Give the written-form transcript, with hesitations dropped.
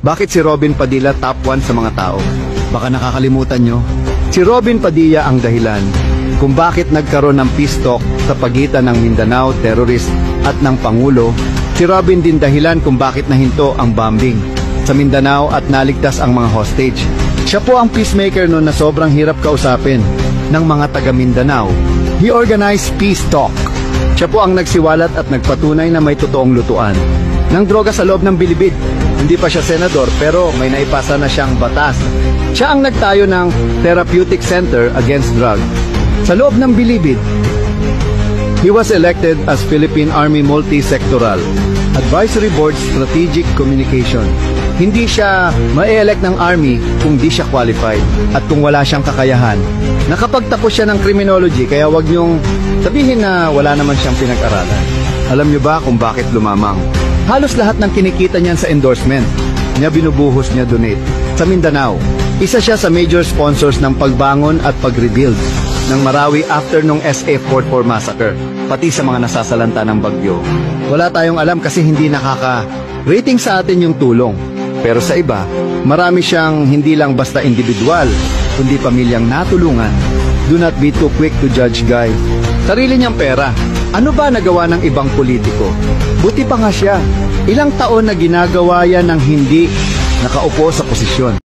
Bakit si Robin Padilla top 1 sa mga tao? Baka nakakalimutan nyo, si Robin Padilla ang dahilan kung bakit nagkaroon ng peace talk sa pagitan ng Mindanao terrorist at ng Pangulo. Si Robin din dahilan kung bakit nahinto ang bombing sa Mindanao at naligtas ang mga hostage. Siya po ang peacemaker noon na sobrang hirap kausapin ng mga taga Mindanao. He organized peace talk. Siya po ang nagsiwalat at nagpatunay na may totoong lutuan ng droga sa loob ng Bilibid. Hindi pa siya senador pero may naipasa na siyang batas. Siya ang nagtayo ng Therapeutic Center Against Drug sa loob ng Bilibid. He was elected as Philippine Army Multi-Sectoral Advisory Board Strategic Communication. Hindi siya ma-elect ng Army kung di siya qualified at kung wala siyang kakayahan. Nakapagtapos siya ng criminology kaya wag niyong sabihin na wala naman siyang pinag-aralan. Alam niyo ba kung bakit lumamang? Halos lahat ng kinikita niyan sa endorsement niya binubuhos niya donate sa Mindanao. Isa siya sa major sponsors ng pagbangon at pag-rebuild ng Marawi after nung SA-44 massacre, pati sa mga nasasalanta ng bagyo. Wala tayong alam kasi hindi nakaka-rating sa atin yung tulong. Pero sa iba, marami siyang hindi lang basta individual, kundi pamilyang natulungan. Do not be too quick to judge, guys. Sarili niyang pera. Ano ba nagawa ng ibang politiko? Buti pa nga siya. Ilang taon na ginagawa yan ng hindi nakaupo sa posisyon.